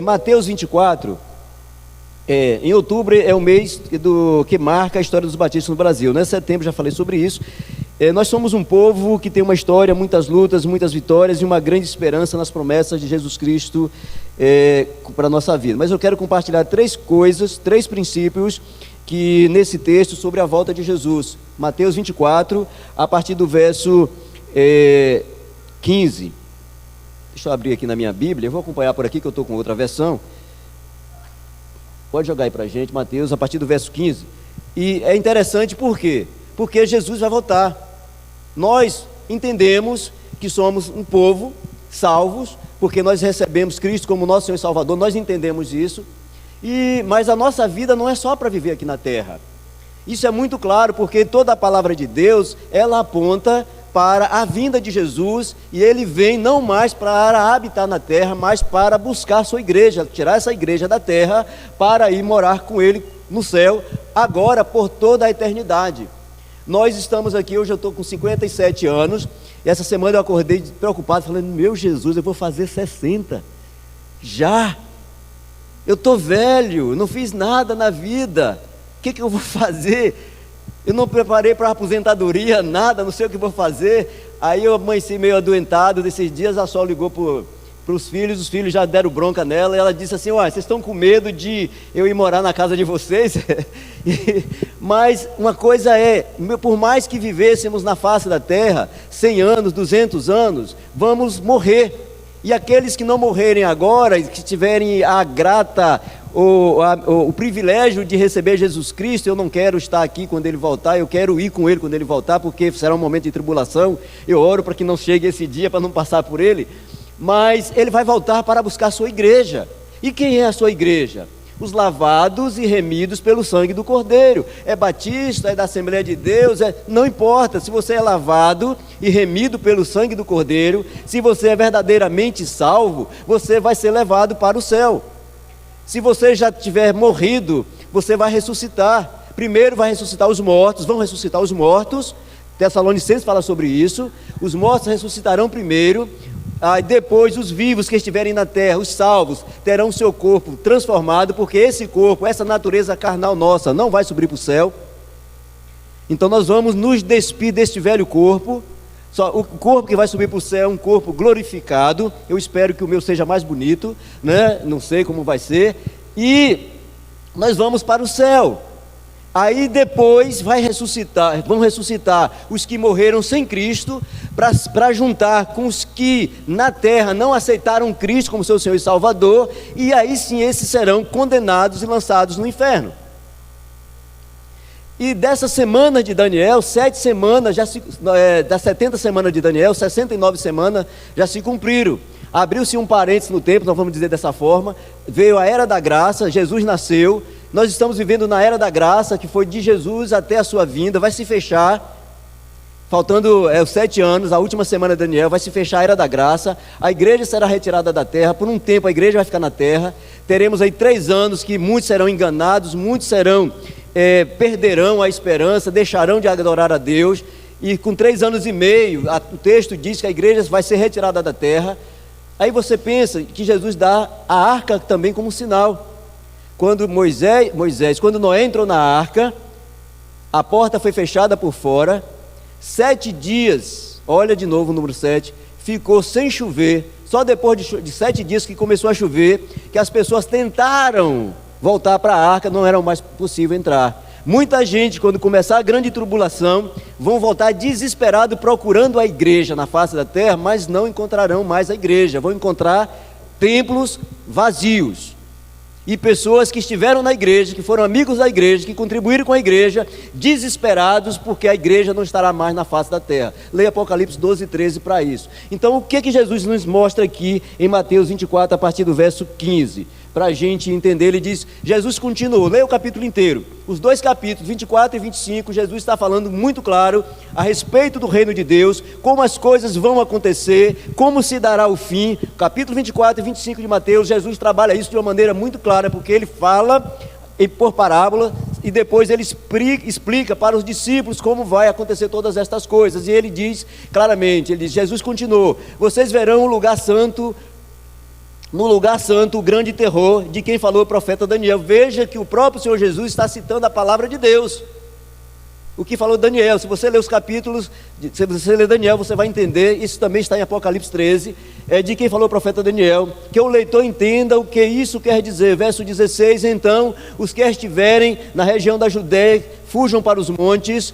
Mateus 24, em outubro é o mês que marca a história dos batistas no Brasil, né? Setembro, já falei sobre isso. Nós somos um povo que tem uma história, muitas lutas, muitas vitórias e uma grande esperança nas promessas de Jesus Cristo para a nossa vida. Mas eu quero compartilhar três princípios que nesse texto sobre a volta de Jesus. Mateus 24, a partir do verso 15. Deixa eu abrir aqui na minha Bíblia, eu vou acompanhar por aqui que eu estou com outra versão. Pode jogar aí para a gente, Mateus, a partir do verso 15. E é interessante por quê? Porque Jesus vai voltar. Nós entendemos que somos um povo salvos, porque nós recebemos Cristo como nosso Senhor e Salvador, nós entendemos isso. Mas a nossa vida não é só para viver aqui na terra. Isso é muito claro, porque toda a palavra de Deus, ela aponta para a vinda de Jesus, e Ele vem não mais para habitar na terra, mas para buscar a sua igreja, tirar essa igreja da terra, para ir morar com Ele no céu, agora por toda a eternidade. Nós estamos aqui, hoje eu estou com 57 anos, e essa semana eu acordei preocupado, falando, meu Jesus, eu vou fazer 60, já, eu estou velho, não fiz nada na vida, o que eu vou fazer? Eu não preparei para a aposentadoria, nada, não sei o que vou fazer. Aí eu amanheci meio adoentado desses dias, a Sol ligou para os filhos já deram bronca nela, e ela disse assim, vocês estão com medo de eu ir morar na casa de vocês? Mas uma coisa por mais que vivêssemos na face da terra, 100 anos, 200 anos, vamos morrer. E aqueles que não morrerem agora, que tiverem a grata o privilégio de receber Jesus Cristo, eu não quero estar aqui quando Ele voltar, eu quero ir com Ele quando Ele voltar, porque será um momento de tribulação, eu oro para que não chegue esse dia, para não passar por Ele, mas Ele vai voltar para buscar a sua igreja. E quem é a sua igreja? Os lavados e remidos pelo sangue do Cordeiro. É batista, é da Assembleia de Deus, não importa, se você é lavado e remido pelo sangue do Cordeiro, se você é verdadeiramente salvo, você vai ser levado para o céu. Se você já tiver morrido, você vai ressuscitar. Primeiro vai ressuscitar os mortos, vão ressuscitar os mortos. Tessalonicenses fala sobre isso. Os mortos ressuscitarão primeiro. Depois os vivos que estiverem na terra, os salvos, terão o seu corpo transformado, porque esse corpo, essa natureza carnal nossa, não vai subir para o céu. Então nós vamos nos despir deste velho corpo. Só o corpo que vai subir para o céu é um corpo glorificado. Eu espero que o meu seja mais bonito, né? Não sei como vai ser. E nós vamos para o céu. Aí depois vão ressuscitar os que morreram sem Cristo, para juntar com os que na terra não aceitaram Cristo como seu Senhor e Salvador, e aí sim esses serão condenados e lançados no inferno. E dessa semana de Daniel, 7 semanas, das 70 semanas de Daniel, 69 semanas já se cumpriram. Abriu-se um parênteses no tempo, nós vamos dizer dessa forma, veio a era da graça, Jesus nasceu, nós estamos vivendo na era da graça, que foi de Jesus até a sua vinda, vai se fechar, faltando os 7 anos, a última semana de Daniel, vai se fechar a era da graça, a igreja será retirada da terra, por um tempo a igreja vai ficar na terra, teremos aí 3 anos que muitos serão enganados, muitos perderão a esperança, deixarão de adorar a Deus, e com 3 anos e meio, o texto diz que a igreja vai ser retirada da terra. Aí você pensa que Jesus dá a arca também como sinal. Quando quando Noé entrou na arca, a porta foi fechada por fora, 7 dias, olha de novo o número 7, ficou sem chover, só depois de 7 dias que começou a chover, que as pessoas tentaram voltar para a arca, não era mais possível entrar. Muita gente, quando começar a grande tribulação, vão voltar desesperado procurando a igreja na face da terra, mas não encontrarão mais a igreja, vão encontrar templos vazios. E pessoas que estiveram na igreja, que foram amigos da igreja, que contribuíram com a igreja, desesperados porque a igreja não estará mais na face da terra. Leia Apocalipse 12, 13 para isso. Então o que Jesus nos mostra aqui em Mateus 24, a partir do verso 15? Para a gente entender, ele diz, Jesus continuou, leia o capítulo inteiro, os 2 capítulos, 24 e 25, Jesus está falando muito claro a respeito do reino de Deus, como as coisas vão acontecer, como se dará o fim. Capítulo 24 e 25 de Mateus, Jesus trabalha isso de uma maneira muito clara, porque ele fala por parábola, e depois ele explica para os discípulos como vai acontecer todas estas coisas, e ele diz claramente, Jesus continuou, vocês verão o lugar santo no lugar santo, o grande terror de quem falou o profeta Daniel. Veja que o próprio Senhor Jesus está citando a palavra de Deus. O que falou Daniel, se você ler os capítulos, se você ler Daniel, você vai entender, isso também está em Apocalipse 13, de quem falou o profeta Daniel, que o leitor entenda o que isso quer dizer. Verso 16, então, os que estiverem na região da Judéia, fujam para os montes.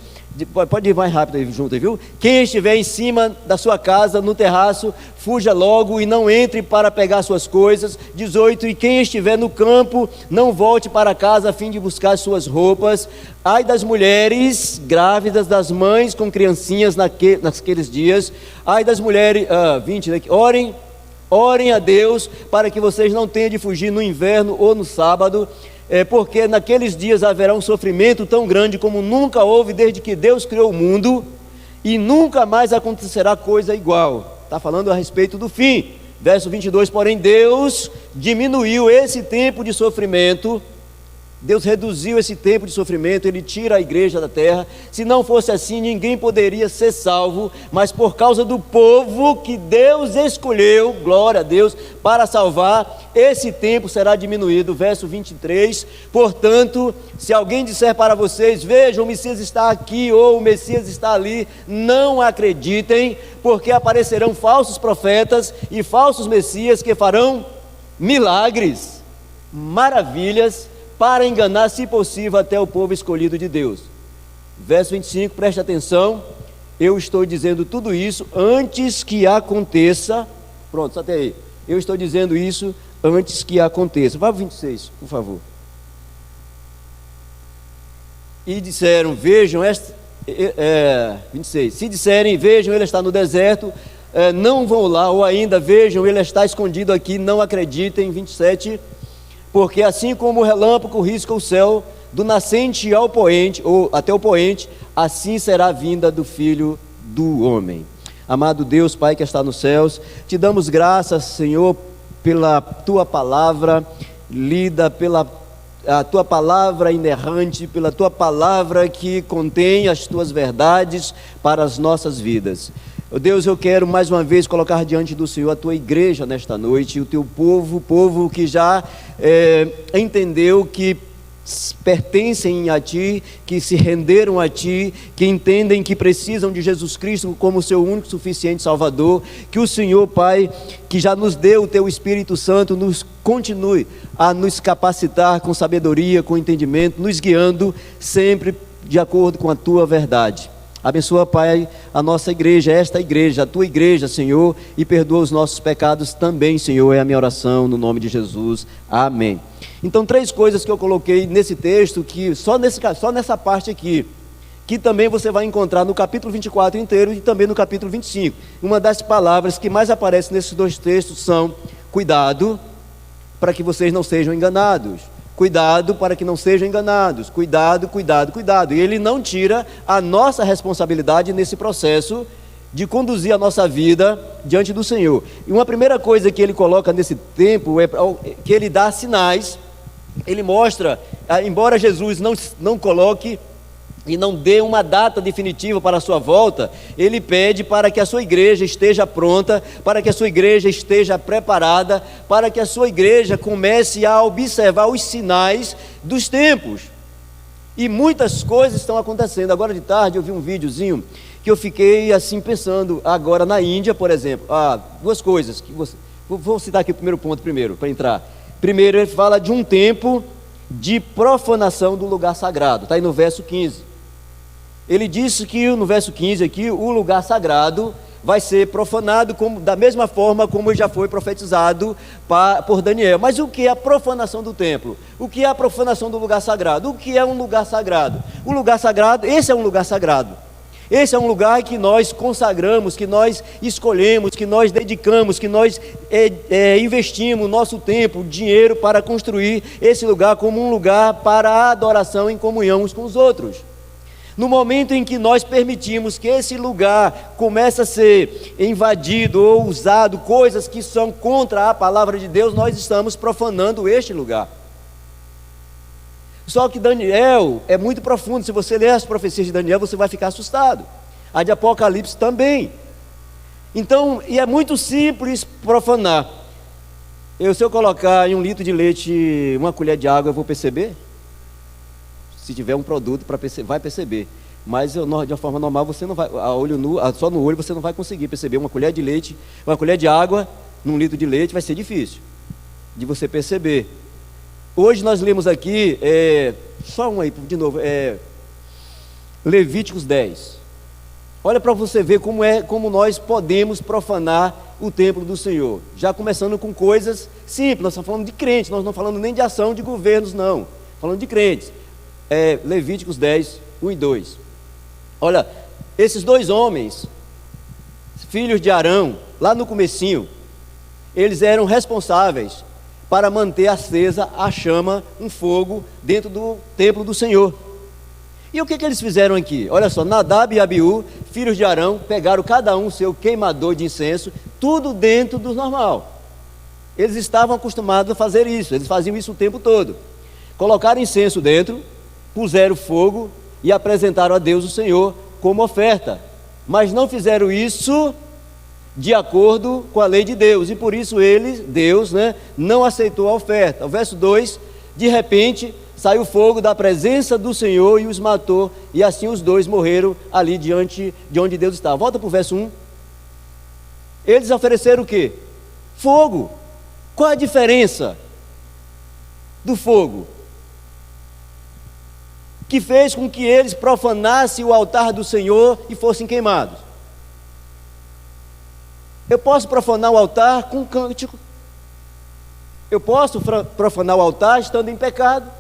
Pode ir mais rápido aí junto, viu? Quem estiver em cima da sua casa, no terraço, fuja logo e não entre para pegar suas coisas. 18, e quem estiver no campo, não volte para casa a fim de buscar suas roupas. Ai das mulheres grávidas, das mães com criancinhas naqueles dias. Ai das mulheres, 20, né? Orem a Deus para que vocês não tenham de fugir no inverno ou no sábado. Porque naqueles dias haverá um sofrimento tão grande como nunca houve desde que Deus criou o mundo, e nunca mais acontecerá coisa igual. Está falando a respeito do fim. Verso 22, porém Deus diminuiu esse tempo de sofrimento, Deus reduziu esse tempo de sofrimento, Ele tira a igreja da terra. Se não fosse assim, ninguém poderia ser salvo, mas por causa do povo que Deus escolheu, glória a Deus, para salvar, esse tempo será diminuído. Verso 23, portanto, se alguém disser para vocês, vejam, o Messias está aqui, ou o Messias está ali, não acreditem, porque aparecerão falsos profetas e falsos Messias que farão milagres, maravilhas, para enganar, se possível, até o povo escolhido de Deus. Verso 25, preste atenção, eu estou dizendo tudo isso antes que aconteça. Pronto, só até aí. Eu estou dizendo isso antes que aconteça. Vá para o 26, por favor. E disseram, vejam, 26, se disserem, vejam, ele está no deserto, não vão lá, ou ainda, vejam, ele está escondido aqui, não acreditem. 27, porque assim como o relâmpago risca o céu do nascente ao poente, ou até o poente, assim será a vinda do Filho do Homem. Amado Deus, Pai que está nos céus, te damos graças, Senhor, pela tua palavra lida, pela a tua palavra inerrante, pela tua palavra que contém as tuas verdades para as nossas vidas. Deus, eu quero mais uma vez colocar diante do Senhor a tua igreja nesta noite, o teu povo, o povo que já entendeu que pertencem a ti, que se renderam a ti, que entendem que precisam de Jesus Cristo como seu único suficiente Salvador. Que o Senhor, Pai, que já nos deu o teu Espírito Santo, nos continue a nos capacitar com sabedoria, com entendimento, nos guiando sempre de acordo com a tua verdade. Abençoa, Pai, a nossa igreja, esta igreja, a tua igreja, Senhor, e perdoa os nossos pecados também, Senhor, é a minha oração no nome de Jesus, amém. Então, 3 coisas que eu coloquei nesse texto, que só nessa parte aqui, que também você vai encontrar no capítulo 24 inteiro e também no capítulo 25. Uma das palavras que mais aparece nesses 2 textos são: cuidado para que vocês não sejam enganados. Cuidado para que não sejam enganados. Cuidado, cuidado, cuidado. E ele não tira a nossa responsabilidade nesse processo de conduzir a nossa vida diante do Senhor. E uma primeira coisa que ele coloca nesse tempo é que ele dá sinais. Ele mostra, embora Jesus não coloque e não dê uma data definitiva para a sua volta, ele pede para que a sua igreja esteja pronta, para que a sua igreja esteja preparada, para que a sua igreja comece a observar os sinais dos tempos. E muitas coisas estão acontecendo. Agora de tarde eu vi um videozinho que eu fiquei assim pensando, agora na Índia, por exemplo. 2 coisas, vou citar aqui o primeiro ponto primeiro, para entrar. Primeiro, ele fala de um tempo de profanação do lugar sagrado, está aí no verso 15. Ele disse que no verso 15 aqui, o lugar sagrado vai ser profanado da mesma forma como já foi profetizado por Daniel. Mas o que é a profanação do templo? O que é a profanação do lugar sagrado? O que é um lugar sagrado? O lugar sagrado, esse é um lugar sagrado. Esse é um lugar que nós consagramos, que nós escolhemos, que nós dedicamos, que nós investimos nosso tempo, dinheiro para construir esse lugar como um lugar para a adoração em comunhão uns com os outros. No momento em que nós permitimos que esse lugar comece a ser invadido ou usado, coisas que são contra a palavra de Deus, nós estamos profanando este lugar. Só que Daniel é muito profundo. Se você ler as profecias de Daniel, você vai ficar assustado. A de Apocalipse também. Então, e é muito simples profanar. Se eu colocar em 1 litro de leite uma colher de água, eu vou perceber? Se tiver um produto para perceber, vai perceber. Mas de uma forma normal, você não vai, a olho nu, só no olho você não vai conseguir perceber. Uma colher de leite, uma colher de água num litro de leite vai ser difícil de você perceber. Hoje nós lemos aqui, só um aí de novo, Levíticos 10. Olha para você ver como nós podemos profanar o templo do Senhor. Já começando com coisas simples, nós estamos falando de crentes, nós não estamos falando nem de ação de governos, não. Falando de crentes. Levíticos 10, 1 e 2. Olha, esses dois homens, filhos de Arão, lá no comecinho, eles eram responsáveis para manter acesa a chama, um fogo, dentro do templo do Senhor. E o que eles fizeram aqui? Olha só, Nadab e Abiú, filhos de Arão, pegaram cada um seu queimador de incenso, tudo dentro do normal. Eles estavam acostumados a fazer isso, eles faziam isso o tempo todo. Colocaram incenso dentro, puseram fogo e apresentaram a Deus o Senhor como oferta. Mas não fizeram isso de acordo com a lei de Deus, e por isso Deus, não aceitou a oferta. O verso 2, de repente saiu fogo da presença do Senhor e os matou, e assim os dois morreram ali diante de onde Deus estava. Volta para o verso 1. Eles ofereceram o quê? Fogo. Qual a diferença do fogo que fez com que eles profanassem o altar do Senhor e fossem queimados? Eu posso profanar o altar com cântico, eu posso profanar o altar estando em pecado,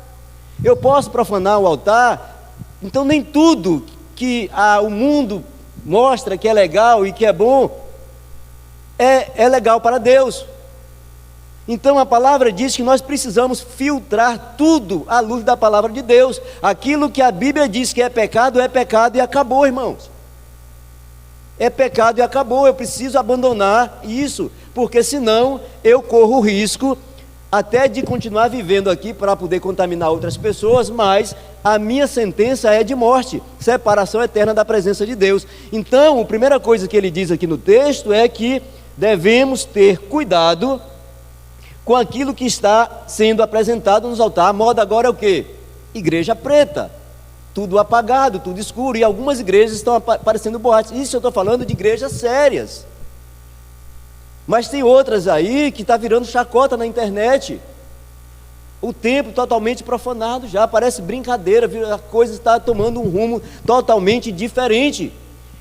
eu posso profanar o altar. Então nem tudo que o mundo mostra que é legal e que é bom é legal para Deus. Então a palavra diz que nós precisamos filtrar tudo à luz da palavra de Deus. Aquilo que a Bíblia diz que é pecado e acabou, irmãos. É pecado e acabou. Eu preciso abandonar isso, porque senão eu corro o risco até de continuar vivendo aqui para poder contaminar outras pessoas, mas a minha sentença é de morte, separação eterna da presença de Deus. Então a primeira coisa que ele diz aqui no texto é que devemos ter cuidado com aquilo que está sendo apresentado nos altares. A moda agora é o quê? Igreja preta, tudo apagado, tudo escuro, e algumas igrejas estão aparecendo boates. Isso eu estou falando de igrejas sérias, mas tem outras aí que está virando chacota na internet. O templo totalmente profanado, já parece brincadeira, a coisa está tomando um rumo totalmente diferente,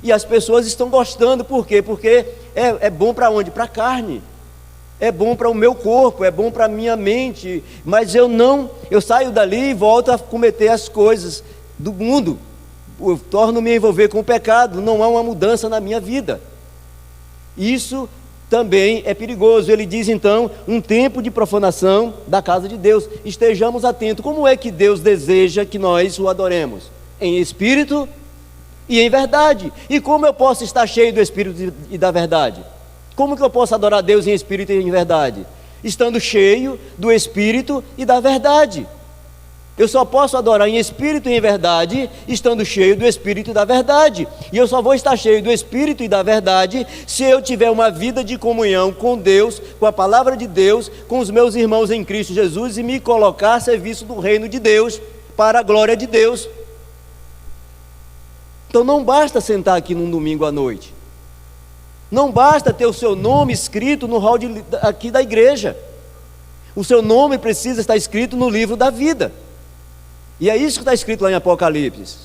e as pessoas estão gostando. Por quê? Porque é bom para onde? Para a carne, é bom para o meu corpo, é bom para a minha mente, mas eu saio dali e volto a cometer as coisas do mundo, eu torno-me a envolver com o pecado, não há uma mudança na minha vida. Isso também é perigoso. Ele diz então, um tempo de profanação da casa de Deus. Estejamos atentos. Como é que Deus deseja que nós o adoremos? Em espírito e em verdade. E como eu posso estar cheio do espírito e da verdade? Como que eu posso adorar Deus em espírito e em verdade? Estando cheio do espírito e da verdade. Eu só posso adorar em espírito e em verdade, estando cheio do espírito e da verdade. E eu só vou estar cheio do espírito e da verdade se eu tiver uma vida de comunhão com Deus, com a palavra de Deus, com os meus irmãos em Cristo Jesus, e me colocar a serviço do reino de Deus, para a glória de Deus. Então não basta sentar aqui num domingo à noite, não basta ter o seu nome escrito no hall aqui da igreja. O seu nome precisa estar escrito no livro da vida. E é isso que está escrito lá em Apocalipse.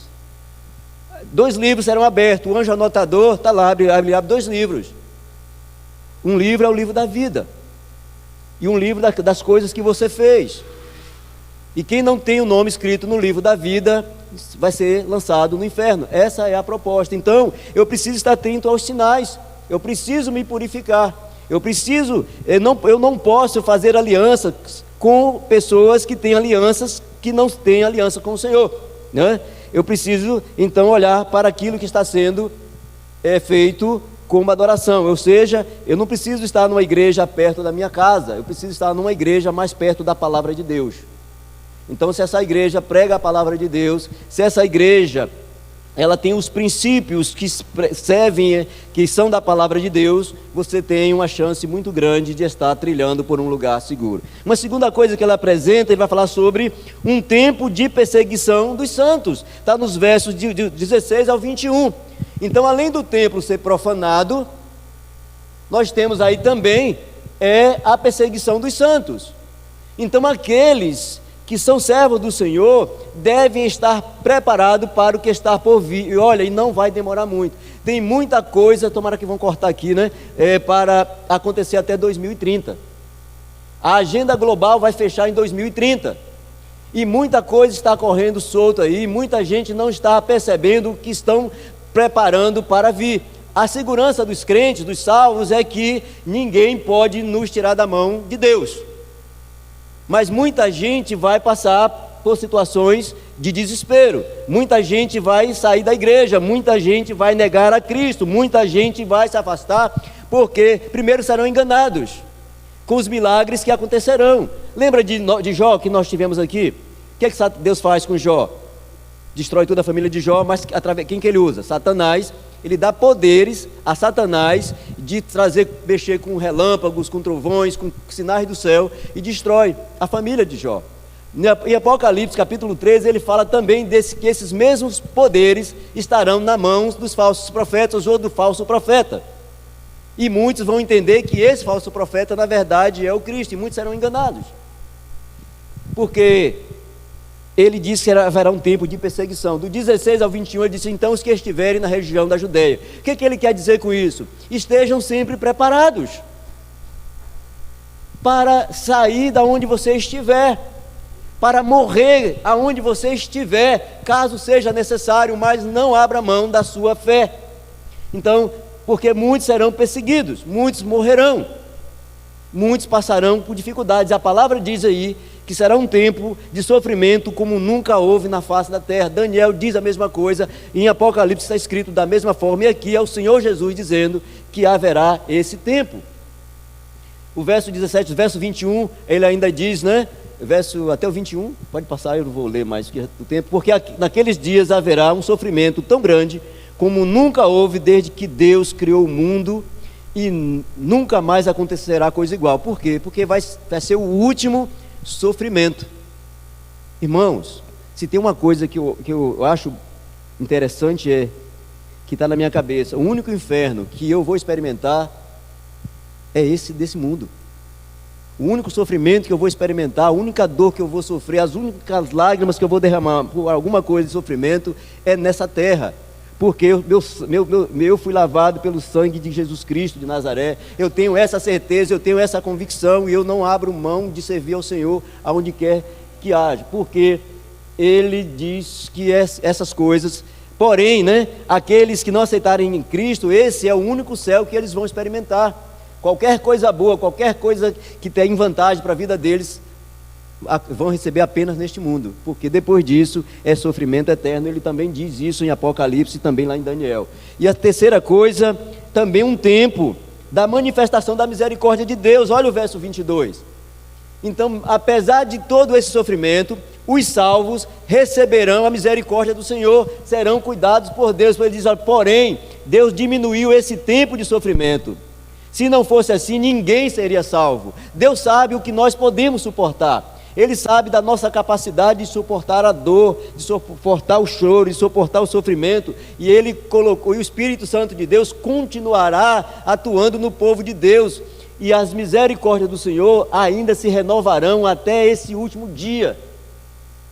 2 livros serão abertos, o anjo anotador está lá, abre 2 livros. Um livro é o livro da vida, e um livro das coisas que você fez. E quem não tem o nome escrito no livro da vida vai ser lançado no inferno. Essa é a proposta. Então eu preciso estar atento aos sinais, eu preciso me purificar, eu não posso fazer alianças com pessoas que têm alianças que não têm aliança com o Senhor, Eu preciso então olhar para aquilo que está sendo feito como adoração. Ou seja, eu não preciso estar numa igreja perto da minha casa, eu preciso estar numa igreja mais perto da palavra de Deus. Então se essa igreja prega a palavra de Deus, se essa igreja ela tem os princípios que servem, que são da palavra de Deus, você tem uma chance muito grande de estar trilhando por um lugar seguro. Uma segunda coisa que ela apresenta, ele vai falar sobre um tempo de perseguição dos santos, está nos versos de 16 ao 21. Então, além do templo ser profanado, nós temos aí também a perseguição dos santos. Então, aqueles que são servos do Senhor devem estar preparados para o que está por vir. E olha, e não vai demorar muito. Tem muita coisa, tomara que vão cortar aqui, né? Para acontecer até 2030. A agenda global vai fechar em 2030. E muita coisa está correndo solta aí, muita gente não está percebendo o que estão preparando para vir. A segurança dos crentes, dos salvos, é que ninguém pode nos tirar da mão de Deus. Mas muita gente vai passar por situações de desespero, muita gente vai sair da igreja, muita gente vai negar a Cristo, muita gente vai se afastar, porque primeiro serão enganados com os milagres que acontecerão. Lembra de Jó, que nós tivemos aqui? O que Deus faz com Jó? Destrói toda a família de Jó, mas quem que ele usa? Satanás. Ele dá poderes a Satanás de mexer com relâmpagos, com trovões, com sinais do céu, e destrói a família de Jó. Em Apocalipse capítulo 13, ele fala também que esses mesmos poderes estarão nas mãos dos falsos profetas ou do falso profeta. E muitos vão entender que esse falso profeta na verdade é o Cristo, e muitos serão enganados. Porque ele disse que haverá um tempo de perseguição. Do 16 ao 21 ele disse: então os que estiverem na região da Judeia. O que ele quer dizer com isso? Estejam sempre preparados para sair da onde você estiver, para morrer aonde você estiver, caso seja necessário, mas não abra mão da sua fé. Então, porque muitos serão perseguidos, muitos morrerão, muitos passarão por dificuldades. A palavra diz aí que será um tempo de sofrimento como nunca houve na face da terra. Daniel diz a mesma coisa, em Apocalipse está escrito da mesma forma, e aqui é o Senhor Jesus dizendo que haverá esse tempo. O verso 17, verso 21, ele ainda diz, né? Até o 21, pode passar, eu não vou ler mais o tempo, porque naqueles dias haverá um sofrimento tão grande como nunca houve desde que Deus criou o mundo, e nunca mais acontecerá coisa igual. Por quê? Porque vai ser o último sofrimento. Irmãos, se tem uma coisa que eu acho interessante, que está na minha cabeça: o único inferno que eu vou experimentar é esse desse mundo. O único sofrimento que eu vou experimentar, a única dor que eu vou sofrer, as únicas lágrimas que eu vou derramar por alguma coisa de sofrimento é nessa terra. Porque eu fui lavado pelo sangue de Jesus Cristo de Nazaré. Eu tenho essa certeza, eu tenho essa convicção, e eu não abro mão de servir ao Senhor aonde quer que haja, porque Ele diz que essas coisas, porém, né, aqueles que não aceitarem em Cristo, esse é o único céu que eles vão experimentar. Qualquer coisa boa, qualquer coisa que tenha vantagem para a vida deles, vão receber apenas neste mundo, porque depois disso é sofrimento eterno. Ele também diz isso em Apocalipse e também lá em Daniel. E a terceira coisa, também um tempo da manifestação da misericórdia de Deus. Olha o verso 22. Então, apesar de todo esse sofrimento, os salvos receberão a misericórdia do Senhor, serão cuidados por Deus. Ele diz: porém, Deus diminuiu esse tempo de sofrimento. Se não fosse assim, ninguém seria salvo. Deus sabe o que nós podemos suportar. Ele sabe da nossa capacidade de suportar a dor, de suportar o choro, de suportar o sofrimento, e Ele colocou, e o Espírito Santo de Deus continuará atuando no povo de Deus, e as misericórdias do Senhor ainda se renovarão até esse último dia,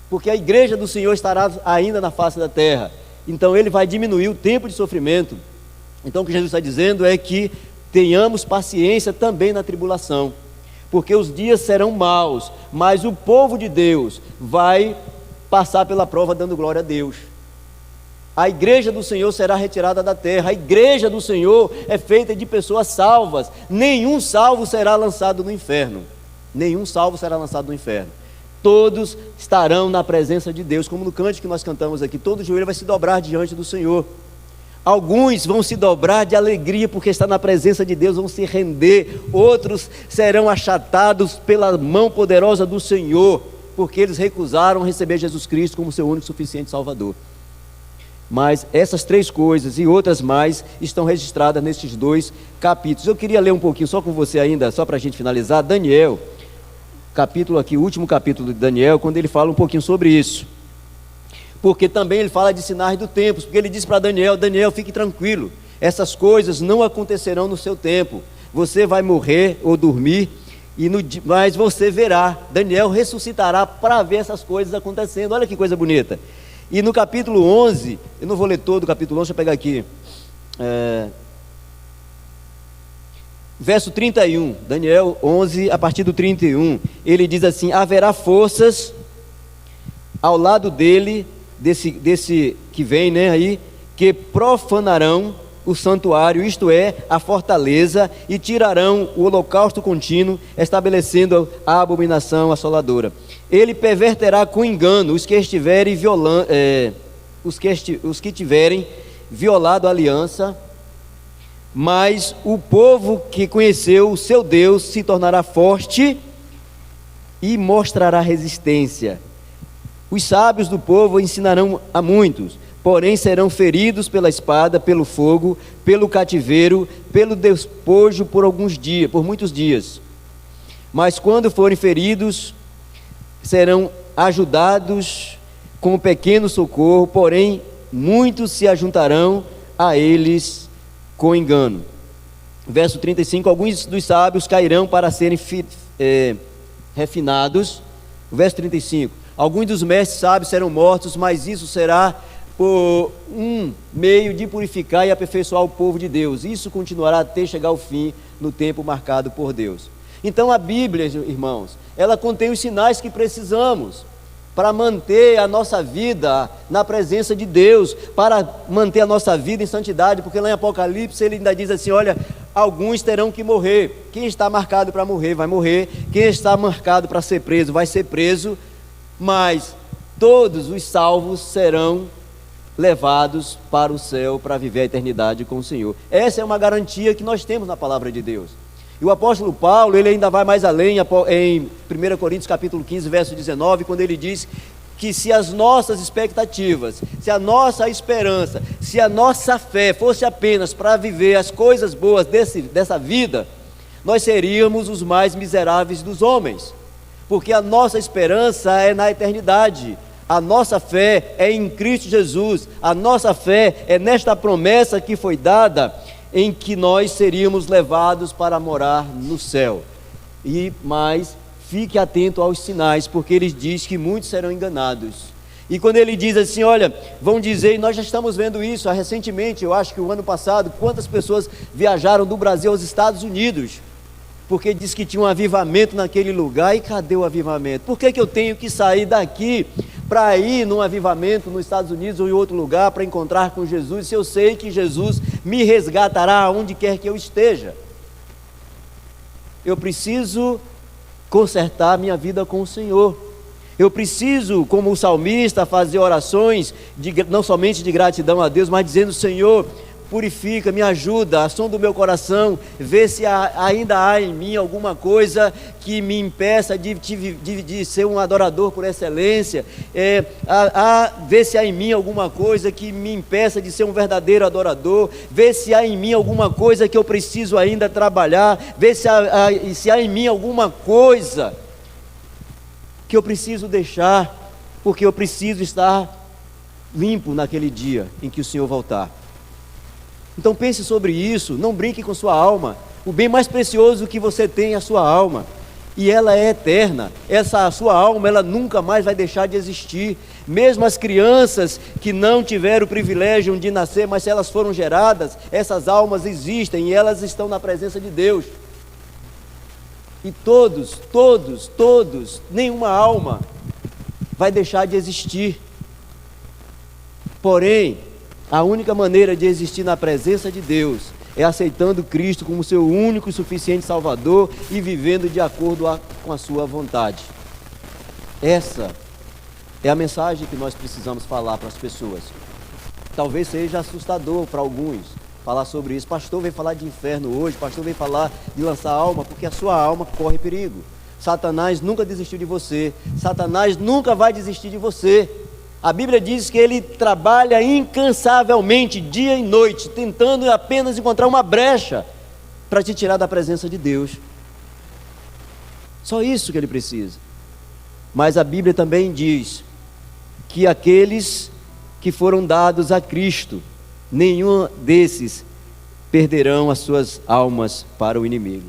porque a igreja do Senhor estará ainda na face da terra. Então Ele vai diminuir o tempo de sofrimento. Então o que Jesus está dizendo é que tenhamos paciência também na tribulação, porque os dias serão maus, mas o povo de Deus vai passar pela prova dando glória a Deus. A igreja do Senhor será retirada da terra. A igreja do Senhor é feita de pessoas salvas. Nenhum salvo será lançado no inferno. Nenhum salvo será lançado no inferno. Todos estarão na presença de Deus, como no cântico que nós cantamos aqui: todo joelho vai se dobrar diante do Senhor. Alguns vão se dobrar de alegria porque está na presença de Deus, vão se render. Outros serão achatados pela mão poderosa do Senhor, porque eles recusaram receber Jesus Cristo como seu único e suficiente Salvador. Mas essas 3 coisas e outras mais estão registradas nesses 2 capítulos. Eu queria ler um pouquinho só com você ainda, só para a gente finalizar, Daniel, capítulo aqui, o último capítulo de Daniel, quando ele fala um pouquinho sobre isso. Porque também ele fala de sinais do tempo, porque ele diz para Daniel: Daniel, fique tranquilo, essas coisas não acontecerão no seu tempo. Você vai morrer ou dormir, mas você verá. Daniel ressuscitará para ver essas coisas acontecendo. Olha que coisa bonita. E no capítulo 11, eu não vou ler todo o capítulo 11, deixa eu pegar aqui. Verso 31, Daniel 11, a partir do 31, ele diz assim: haverá forças ao lado dele, desse que vem, né, aí, que profanarão o santuário, isto é, a fortaleza, e tirarão o holocausto contínuo, estabelecendo a abominação assoladora. Ele perverterá com engano os que estiverem os que tiverem violado a aliança, mas o povo que conheceu o seu Deus se tornará forte e mostrará resistência. Os sábios do povo ensinarão a muitos, porém serão feridos pela espada, pelo fogo, pelo cativeiro, pelo despojo por muitos dias. Mas quando forem feridos, serão ajudados com um pequeno socorro, porém muitos se ajuntarão a eles com engano. Verso 35, alguns dos sábios cairão para serem refinados. Verso 35, alguns dos mestres sábios serão mortos, mas isso será por um meio de purificar e aperfeiçoar o povo de Deus. Isso continuará até chegar ao fim, no tempo marcado por Deus. Então a Bíblia, irmãos, ela contém os sinais que precisamos para manter a nossa vida na presença de Deus, para manter a nossa vida em santidade, porque lá em Apocalipse ele ainda diz assim: olha, alguns terão que morrer. Quem está marcado para morrer, vai morrer. Quem está marcado para ser preso, vai ser preso. Mas todos os salvos serão levados para o céu para viver a eternidade com o Senhor. Essa é uma garantia que nós temos na palavra de Deus. E o apóstolo Paulo, ele ainda vai mais além em 1 Coríntios capítulo 15, verso 19, quando ele diz que se as nossas expectativas, se a nossa esperança, se a nossa fé fosse apenas para viver as coisas boas dessa vida, nós seríamos os mais miseráveis dos homens, porque a nossa esperança é na eternidade. A nossa fé é em Cristo Jesus, a nossa fé é nesta promessa que foi dada, em que nós seríamos levados para morar no céu. Mas fique atento aos sinais, porque ele diz que muitos serão enganados. E quando ele diz assim, olha, vão dizer, e nós já estamos vendo isso recentemente, eu acho que o ano passado, quantas pessoas viajaram do Brasil aos Estados Unidos, porque diz que tinha um avivamento naquele lugar. E cadê o avivamento? Por que eu tenho que sair daqui para ir num avivamento nos Estados Unidos ou em outro lugar para encontrar com Jesus, se eu sei que Jesus me resgatará aonde quer que eu esteja? Eu preciso consertar minha vida com o Senhor. Eu preciso, como o salmista, fazer orações não somente de gratidão a Deus, mas dizendo: Senhor, purifica, me ajuda, a som do meu coração, vê se ainda há em mim alguma coisa que me impeça de ser um adorador por excelência, vê se há em mim alguma coisa que me impeça de ser um verdadeiro adorador, vê se há em mim alguma coisa que eu preciso ainda trabalhar, vê se há em mim alguma coisa que eu preciso deixar, porque eu preciso estar limpo naquele dia em que o Senhor voltar. Então pense sobre isso, não brinque com sua alma. O bem mais precioso que você tem é a sua alma, e ela é eterna. Essa sua alma, ela nunca mais vai deixar de existir. Mesmo as crianças que não tiveram o privilégio de nascer, mas se elas foram geradas, essas almas existem e elas estão na presença de Deus. E todos, nenhuma alma vai deixar de existir. Porém, a única maneira de existir na presença de Deus é aceitando Cristo como seu único e suficiente Salvador e vivendo de acordo com a sua vontade. Essa é a mensagem que nós precisamos falar para as pessoas. Talvez seja assustador para alguns falar sobre isso. Pastor veio falar de inferno hoje, pastor veio falar de lançar alma, porque a sua alma corre perigo. Satanás nunca desistiu de você, Satanás nunca vai desistir de você. A Bíblia diz que ele trabalha incansavelmente, dia e noite, tentando apenas encontrar uma brecha para te tirar da presença de Deus. Só isso que ele precisa. Mas a Bíblia também diz que aqueles que foram dados a Cristo, nenhum desses perderão as suas almas para o inimigo.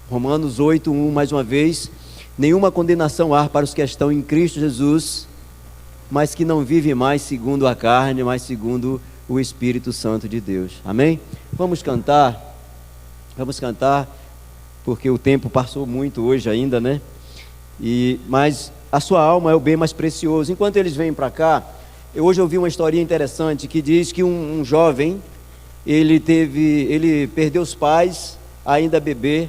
Romanos 8:1, mais uma vez: nenhuma condenação há para os que estão em Cristo Jesus, mas que não vivem mais segundo a carne, mas segundo o Espírito Santo de Deus. Amém? Vamos cantar, porque o tempo passou muito hoje ainda, né? Mas a sua alma é o bem mais precioso. Enquanto eles vêm para cá, hoje eu vi uma historinha interessante que diz que um jovem, ele perdeu os pais ainda bebê.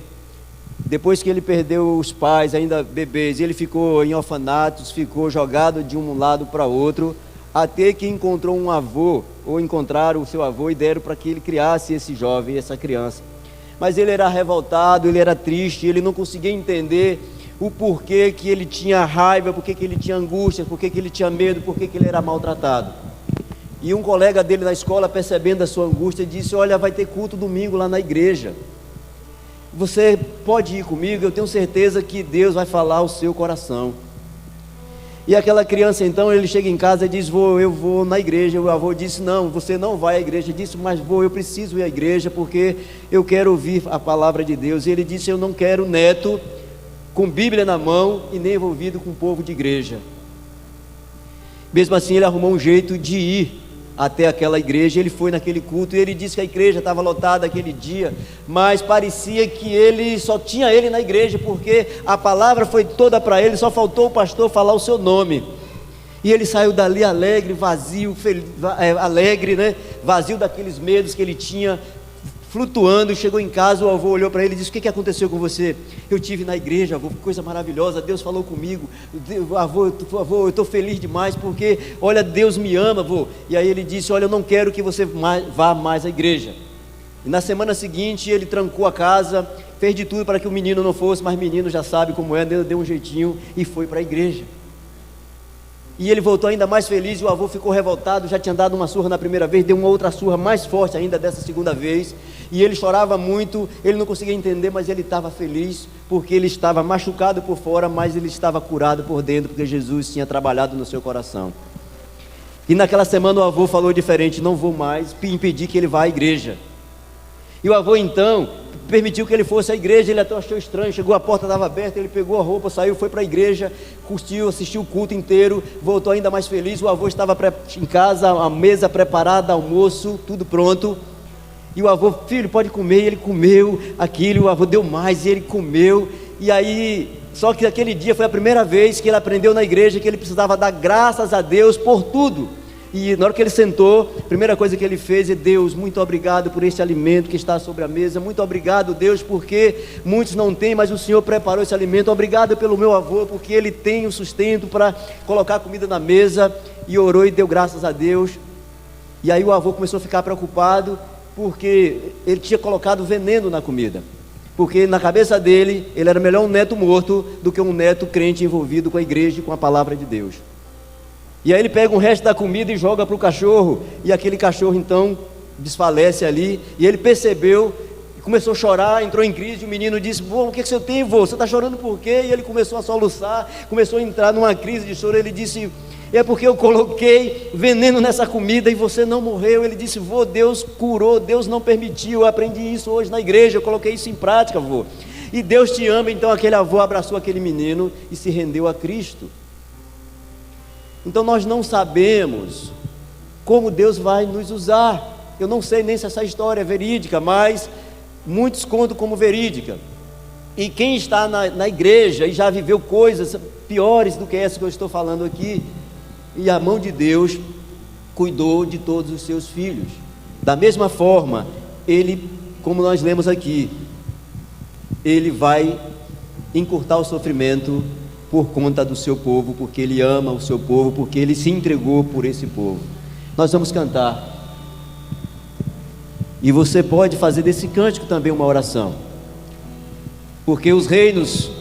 Depois que ele perdeu os pais ainda bebês, ele ficou em orfanatos, ficou jogado de um lado para outro, até que encontrou um avô, ou encontraram o seu avô e deram para que ele criasse esse jovem, essa criança. Mas ele era revoltado, ele era triste, ele não conseguia entender o porquê que ele tinha raiva, porquê que ele tinha angústia, porquê que ele tinha medo, porquê que ele era maltratado. E um colega dele na escola, percebendo a sua angústia, disse: olha, vai ter culto domingo lá na igreja, você pode ir comigo, eu tenho certeza que Deus vai falar ao seu coração. E aquela criança, então, ele chega em casa e diz: eu vou na igreja. O avô disse: não, você não vai à igreja. Ele disse: mas eu preciso ir à igreja, porque eu quero ouvir a palavra de Deus. E ele disse: eu não quero neto com Bíblia na mão e nem envolvido com o povo de igreja. Mesmo assim, ele arrumou um jeito de ir até aquela igreja. Ele foi naquele culto e ele disse que a igreja estava lotada aquele dia, mas parecia que ele só tinha ele na igreja, porque a palavra foi toda para ele, só faltou o pastor falar o seu nome. E ele saiu dali alegre, vazio, alegre, né? Vazio daqueles medos que ele tinha, flutuando. Chegou em casa, o avô olhou para ele e disse: o que aconteceu com você? Eu tive na igreja, avô, que coisa maravilhosa, Deus falou comigo, avô, eu estou feliz demais, porque olha, Deus me ama, avô. E aí ele disse: olha, eu não quero que você vá mais à igreja. E na semana seguinte ele trancou a casa, fez de tudo para que o menino não fosse, mas o menino já sabe como é, deu um jeitinho e foi para a igreja. E ele voltou ainda mais feliz, e o avô ficou revoltado, já tinha dado uma surra na primeira vez, deu uma outra surra mais forte ainda dessa segunda vez, e ele chorava muito, ele não conseguia entender, mas ele estava feliz, porque ele estava machucado por fora, mas ele estava curado por dentro, porque Jesus tinha trabalhado no seu coração. E naquela semana o avô falou diferente: não vou mais impedir que ele vá à igreja. E o avô então permitiu que ele fosse à igreja. Ele até achou estranho, chegou, a porta estava aberta, ele pegou a roupa, saiu, foi para a igreja, curtiu, assistiu o culto inteiro, voltou ainda mais feliz. O avô estava em casa, a mesa preparada, almoço, tudo pronto, e o avô: filho, pode comer. E ele comeu aquilo, o avô deu mais e ele comeu. E aí, só que aquele dia foi a primeira vez que ele aprendeu na igreja que ele precisava dar graças a Deus por tudo. E na hora que ele sentou, a primeira coisa que ele fez é: Deus, muito obrigado por esse alimento que está sobre a mesa. Muito obrigado, Deus, porque muitos não têm, mas o Senhor preparou esse alimento. Obrigado pelo meu avô, porque ele tem o sustento para colocar comida na mesa. E orou e deu graças a Deus. E aí o avô começou a ficar preocupado, porque ele tinha colocado veneno na comida, porque na cabeça dele, ele era melhor um neto morto do que um neto crente envolvido com a igreja e com a palavra de Deus. E aí ele pega o resto da comida e joga para o cachorro, e aquele cachorro então desfalece ali. E ele percebeu, começou a chorar, entrou em crise. O menino disse: vô, o que você tem, vô? Você está chorando por quê? E ele começou a soluçar, começou a entrar numa crise de choro. Ele disse: é porque eu coloquei veneno nessa comida e você não morreu. Ele disse: vô, Deus curou, Deus não permitiu, eu aprendi isso hoje na igreja, eu coloquei isso em prática, vô, e Deus te ama. Então aquele avô abraçou aquele menino e se rendeu a Cristo. Então nós não sabemos como Deus vai nos usar. Eu não sei nem se essa história é verídica, mas muitos contam como verídica. E quem está na igreja e já viveu coisas piores do que essa que eu estou falando aqui, e a mão de Deus cuidou de todos os seus filhos. Da mesma forma, Ele, como nós lemos aqui, Ele vai encurtar o sofrimento por conta do seu povo, porque Ele ama o seu povo, porque Ele se entregou por esse povo. Nós vamos cantar, e você pode fazer desse cântico também uma oração, porque os reinos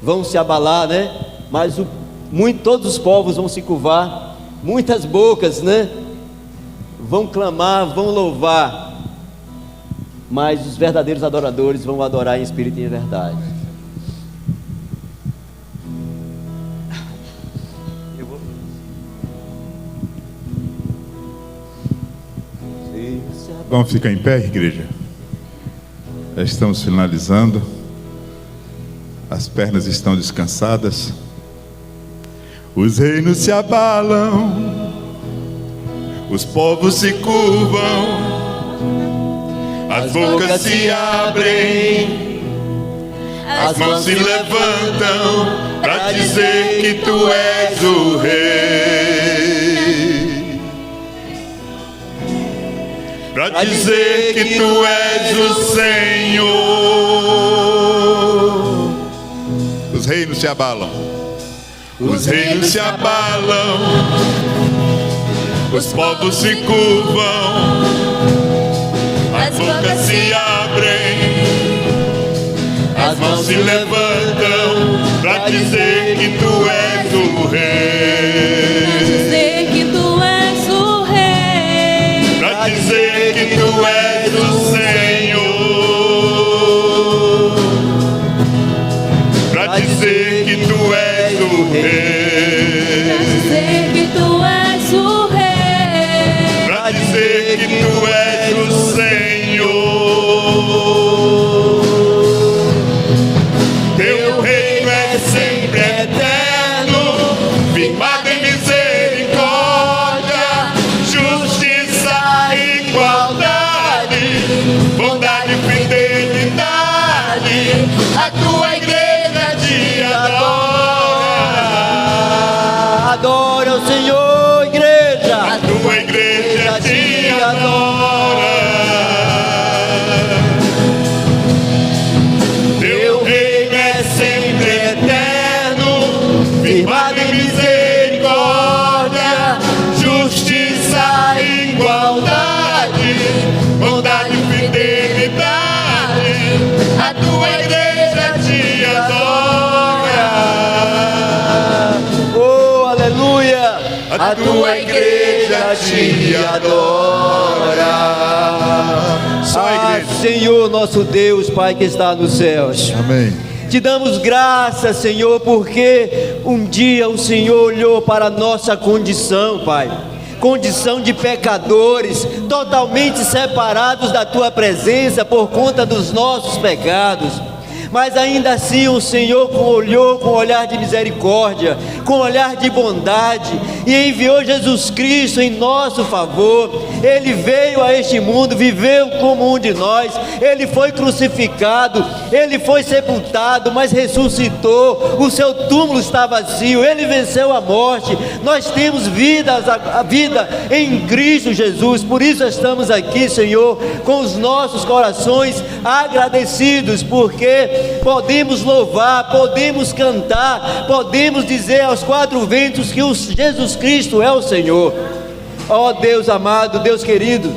vão se abalar, né? Mas todos os povos vão se curvar, muitas bocas, né, vão clamar, vão louvar, mas os verdadeiros adoradores vão adorar em espírito e em verdade. Vamos ficar em pé, igreja? Já estamos finalizando. As pernas estão descansadas. Os reinos se abalam, os povos se curvam, as bocas se abrem, as mãos se levantam para dizer que tu és o rei, para dizer que tu és o Senhor. Os reinos se abalam, os reinos se abalam, os povos se curvam, as bocas se abrem, as mãos se levantam para dizer que tu és o rei, para dizer que tu és o rei, para dizer que tu és o Senhor, para dizer que tu és o rei, para dizer que tu és o rei, para dizer que tu és o Senhor. Teu reino é sempre eterno, firmado em misericórdia, justiça e igualdade, bondade e fidelidade. A tua igreja te adora. Adora o Senhor, igreja. A tua igreja te adora. Teu reino é sempre eterno, firmado em misericórdia, justiça e igualdade, bondade e fidelidade. A tua igreja te adora. Oh, aleluia. A tua igreja te adora. Só a igreja. Senhor, nosso Deus, Pai que está nos céus. Amém. Te damos graças, Senhor, porque um dia o Senhor olhou para a nossa condição, Pai. Condição de pecadores, totalmente separados da Tua presença por conta dos nossos pecados. Mas ainda assim o Senhor olhou com olhar de misericórdia, com olhar de bondade, e enviou Jesus Cristo em nosso favor. Ele veio a este mundo, viveu como um de nós, Ele foi crucificado, Ele foi sepultado, mas ressuscitou. O seu túmulo está vazio, Ele venceu a morte. Nós temos a vida em Cristo Jesus. Por isso estamos aqui, Senhor, com os nossos corações agradecidos, porque podemos louvar, podemos cantar, podemos dizer aos quatro ventos que Jesus Cristo é o Senhor. Ó Deus amado, Deus querido,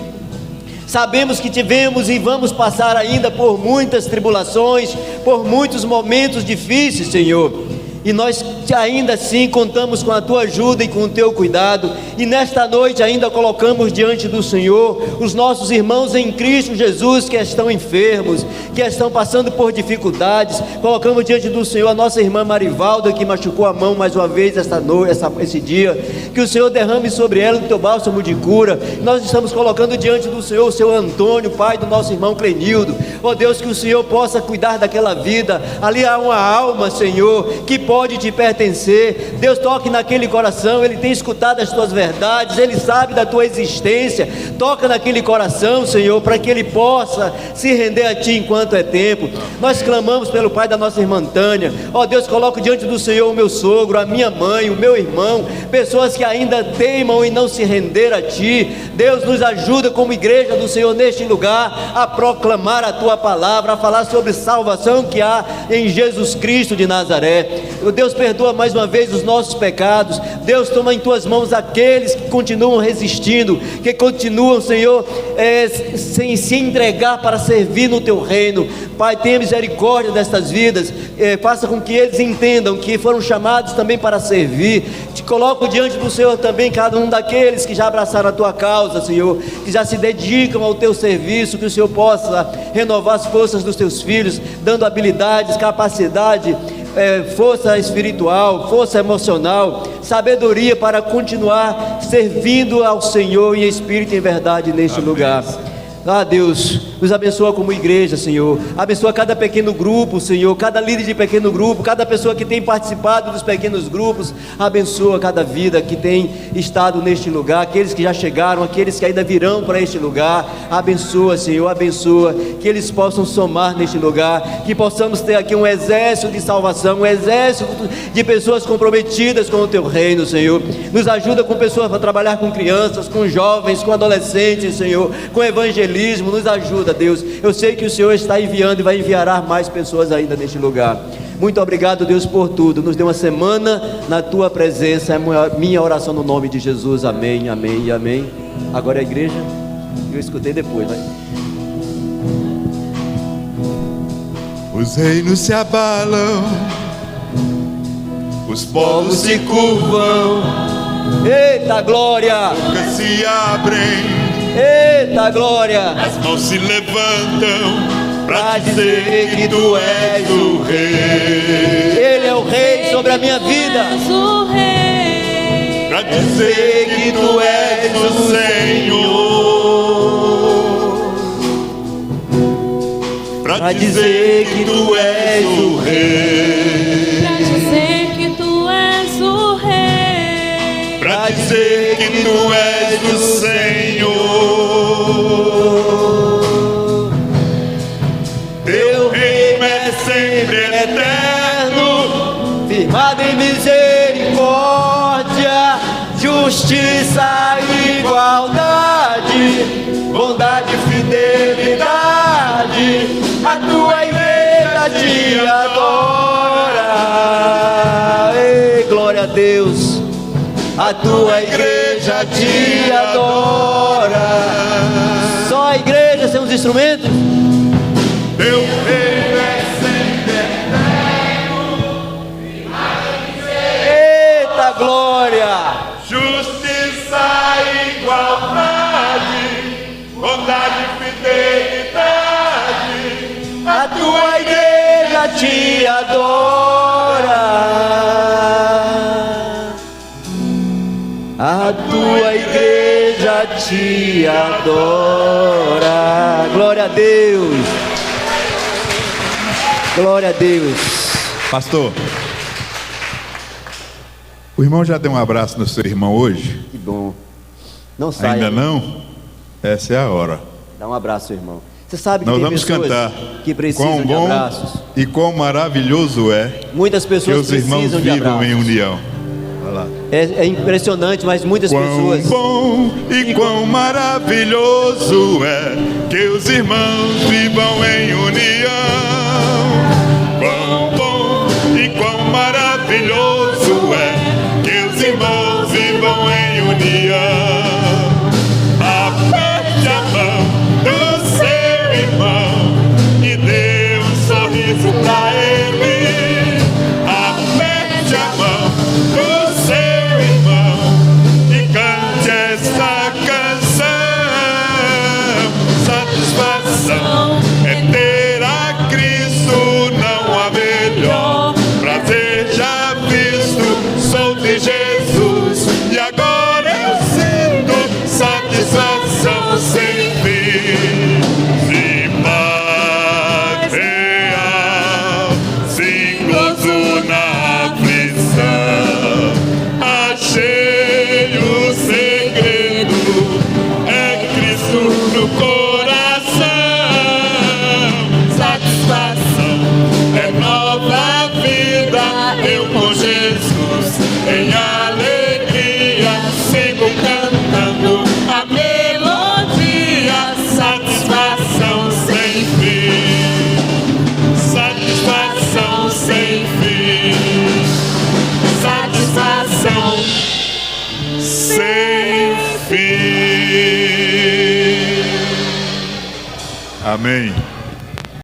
sabemos que tivemos e vamos passar ainda por muitas tribulações, por muitos momentos difíceis, Senhor, e nós ainda assim contamos com a Tua ajuda e com o Teu cuidado, e nesta noite ainda colocamos diante do Senhor os nossos irmãos em Cristo Jesus que estão enfermos, que estão passando por dificuldades. Colocamos diante do Senhor a nossa irmã Marivalda, que machucou a mão mais uma vez esse dia. Que o Senhor derrame sobre ela o Teu bálsamo de cura. Nós estamos colocando diante do Senhor o Seu Antônio, pai do nosso irmão Clenildo. Ó Deus, que o Senhor possa cuidar daquela vida. Ali há uma alma, Senhor, que pode te pertencer. Deus, toque naquele coração. Ele tem escutado as Tuas verdades, ele sabe da Tua existência. Toca naquele coração, Senhor, para que ele possa se render a Ti enquanto é tempo. Nós clamamos pelo pai da nossa irmã Tânia. Ó Deus, coloco diante do Senhor o meu sogro, a minha mãe, o meu irmão, pessoas que ainda teimam em não se render a Ti. Deus, nos ajuda como igreja do Senhor neste lugar a proclamar a Tua palavra, a falar sobre salvação que há em Jesus Cristo de Nazaré. Deus, perdoa mais uma vez os nossos pecados. Deus, toma em Tuas mãos aqueles que continuam resistindo, que continuam, Senhor, sem se entregar para servir no Teu reino. Pai, tenha misericórdia destas vidas, faça com que eles entendam que foram chamados também para servir. Te coloco diante do o Senhor, também cada um daqueles que já abraçaram a Tua causa, Senhor, que já se dedicam ao Teu serviço, que o Senhor possa renovar as forças dos Teus filhos, dando habilidades, capacidade, força espiritual, força emocional, sabedoria para continuar servindo ao Senhor em espírito e em verdade neste lugar. Ah, Deus, nos abençoa como igreja, Senhor. Abençoa cada pequeno grupo, Senhor, cada líder de pequeno grupo, cada pessoa que tem participado dos pequenos grupos. Abençoa cada vida que tem estado neste lugar, aqueles que já chegaram, aqueles que ainda virão para este lugar. Abençoa, Senhor, abençoa, que eles possam somar neste lugar, que possamos ter aqui um exército de salvação, um exército de pessoas comprometidas com o Teu reino, Senhor. Nos ajuda com pessoas para trabalhar com crianças, com jovens, com adolescentes, Senhor, com evangelistas. Nos ajuda, Deus. Eu sei que o Senhor está enviando e vai enviar mais pessoas ainda neste lugar. Muito obrigado, Deus, por tudo. Nos dê uma semana na Tua presença. É minha oração no nome de Jesus. Amém, amém e amém. Agora a igreja, eu escutei depois, vai. Os reinos se abalam, os povos se curvam. Eita glória! Bocas se abrem. Eita glória! As mãos se levantam para dizer que Tu és o Rei. Ele é o Rei sobre a minha vida. Para dizer que Tu és o Senhor. Para dizer que Tu és o Rei. Para dizer que Tu és o Rei. Para dizer que Tu és o Senhor. Teu reino é sempre eterno, firmado em misericórdia, justiça e igualdade, bondade e fidelidade. A Tua igreja te adora. Ei, glória a Deus. A Tua igreja te adora. Só a igreja sem os instrumentos? Teu reino é sempre eterno, Eita glória! justiça e igualdade, bondade e fidelidade. A Tua igreja te adora. A Tua igreja te adora. Glória a Deus. Glória a Deus. Pastor, o irmão já deu um abraço no seu irmão hoje? Que bom. Não saia. Ainda não? Essa é a hora. Dá um abraço, irmão. Você sabe que Nós tem vamos pessoas cantar. que precisam Quão de bom abraços. e quão maravilhoso é Muitas que pessoas os irmãos precisam de vivam abraços. em união. Olha lá. É impressionante, mas muitas Quão pessoas... bom e quão maravilhoso é que os irmãos vivam em união. Quão bom e quão maravilhoso é que os irmãos vivam em união. Aperte a mão do seu irmão e dê um sorriso pra ele. Aperte a mão do seu irmão e cante esta canção. Satisfação é ter a Cristo, não há melhor prazer já visto. Sou de Jesus e agora eu sinto satisfação sem fim. De paz real, sem gozo na aflição. Achei o segredo, é Cristo no coração. Satisfação é nova vida, eu com Jesus em alegria sigo cantando a melodia. Satisfação sem fim, satisfação sem fim, satisfação sem fim. Amém.